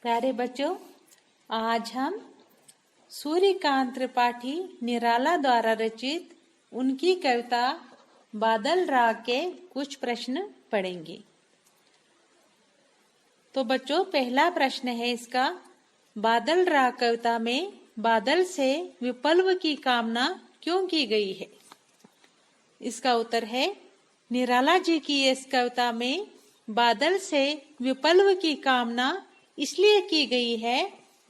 प्यारे बच्चों, आज हम सूर्यकांत त्रिपाठी निराला द्वारा रचित उनकी कविता बादल राग के कुछ प्रश्न पढ़ेंगे। तो बच्चों, पहला प्रश्न है इसका, बादल राग कविता में बादल से विप्लव की कामना क्यों की गई है? इसका उत्तर है, निराला जी की इस कविता में बादल से विप्लव की कामना इसलिए की गई है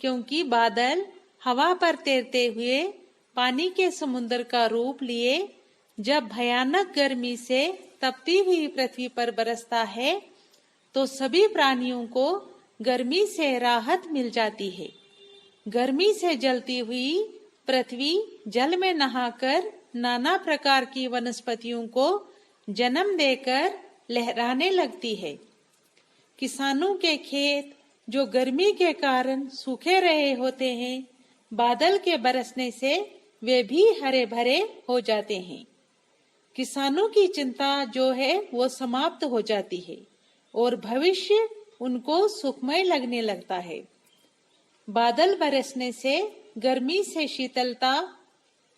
क्योंकि बादल हवा पर तैरते हुए पानी के समुद्र का रूप लिए जब भयानक गर्मी से तपती हुई पृथ्वी पर बरसता है तो सभी प्राणियों को गर्मी से राहत मिल जाती है। गर्मी से जलती हुई पृथ्वी जल में नहाकर नाना प्रकार की वनस्पतियों को जन्म देकर लहराने लगती है। किसानों के खेत जो गर्मी के कारण सूखे रहे होते हैं, बादल के बरसने से वे भी हरे भरे हो जाते हैं। किसानों की चिंता जो है वो समाप्त हो जाती है और भविष्य उनको सुखमय लगने लगता है। बादल बरसने से गर्मी से शीतलता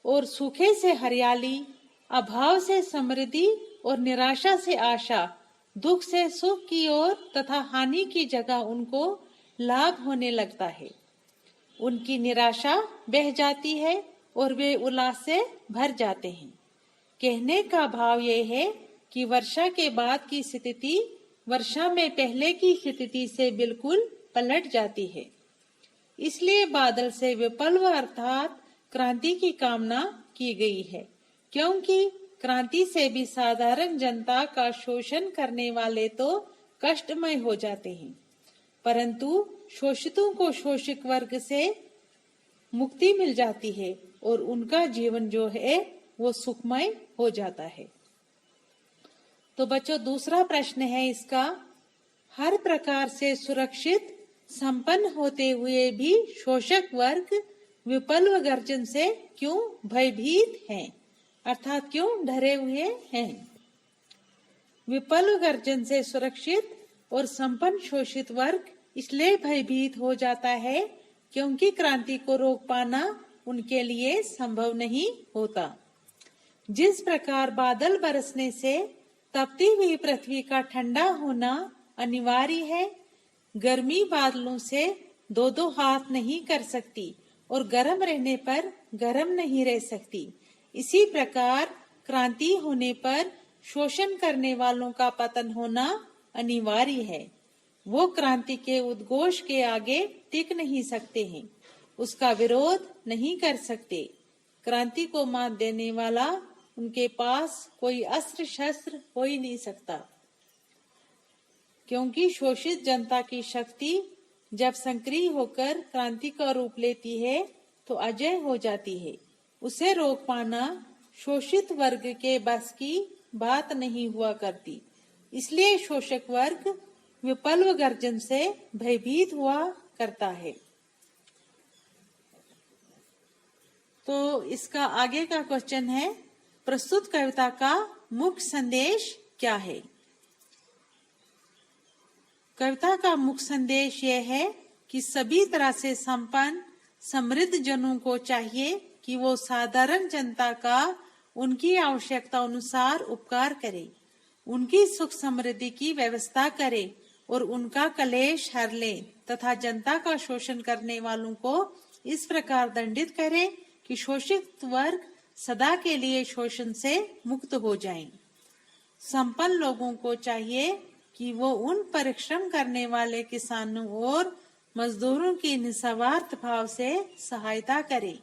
और सूखे से हरियाली, अभाव से समृद्धि और निराशा से आशा, दुख से सुख की ओर तथा हानि की जगह उनको लाभ होने लगता है। उनकी निराशा बह जाती है और वे उल्लास से भर जाते हैं। कहने का भाव यह है कि वर्षा के बाद की स्थिति वर्षा में पहले की स्थिति से बिल्कुल पलट जाती है। इसलिए बादल से विप्लव अर्थात क्रांति की कामना की गई है, क्योंकि क्रांति से भी साधारण जनता का शोषण करने वाले तो कष्टमय हो जाते हैं, परंतु शोषितों को शोषित वर्ग से मुक्ति मिल जाती है और उनका जीवन जो है वो सुखमय हो जाता है। तो बच्चों, दूसरा प्रश्न है इसका, हर प्रकार से सुरक्षित संपन्न होते हुए भी शोषक वर्ग विप्लव गर्जन से क्यों भयभीत हैं, अर्थात क्यों डरे हुए हैं? विप्लव गर्जन से सुरक्षित और संपन्न शोषित वर्ग इसलिए भयभीत हो जाता है क्योंकि क्रांति को रोक पाना उनके लिए संभव नहीं होता। जिस प्रकार बादल बरसने से तपती हुई पृथ्वी का ठंडा होना अनिवार्य है, गर्मी बादलों से दो दो हाथ नहीं कर सकती और गर्म रहने पर गर्म नहीं रह सकती, इसी प्रकार क्रांति होने पर शोषण करने वालों का पतन होना अनिवार्य है। वो क्रांति के उद्घोष के आगे टिक नहीं सकते हैं, उसका विरोध नहीं कर सकते। क्रांति को मात देने वाला उनके पास कोई अस्त्र शस्त्र हो ही नहीं सकता, क्योंकि शोषित जनता की शक्ति जब सक्रिय होकर क्रांति का रूप लेती है तो अजय हो जाती है। उसे रोक पाना शोषित वर्ग के बस की बात नहीं हुआ करती। इसलिए शोषक वर्ग विप्लव गर्जन से भयभीत हुआ करता है। तो इसका आगे का क्वेश्चन है, प्रस्तुत कविता का मुख्य संदेश क्या है? कविता का मुख्य संदेश यह है कि सभी तरह से संपन्न समृद्ध जनों को चाहिए कि वो साधारण जनता का उनकी आवश्यकता अनुसार उपकार करे, उनकी सुख समृद्धि की व्यवस्था करे और उनका कलेश हर ले तथा जनता का शोषण करने वालों को इस प्रकार दंडित करे कि शोषित वर्ग सदा के लिए शोषण से मुक्त हो जाएं। संपन्न लोगों को चाहिए कि वो उन परिश्रम करने वाले किसानों और मजदूरों की निस्वार्थ भाव से सहायता करे,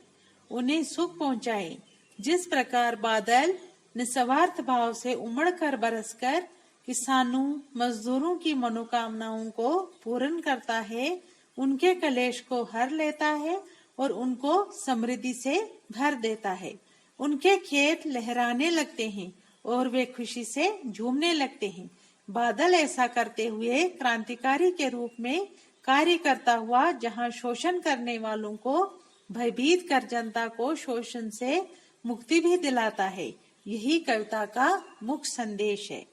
उन्हें सुख पहुंचाए। जिस प्रकार बादल निस्वार्थ भाव से उमड़कर बरसकर किसानों मजदूरों की मनोकामनाओं को पूर्ण करता है, उनके कलेश को हर लेता है और उनको समृद्धि से भर देता है। उनके खेत लहराने लगते हैं और वे खुशी से झूमने लगते हैं। बादल ऐसा करते हुए क्रांतिकारी के रूप में कार्य करता हुआ जहां शोषण करने वालों को भयभीत कर जनता को शोषण से मुक्ति भी दिलाता है। यही कविता का मुख्य संदेश है।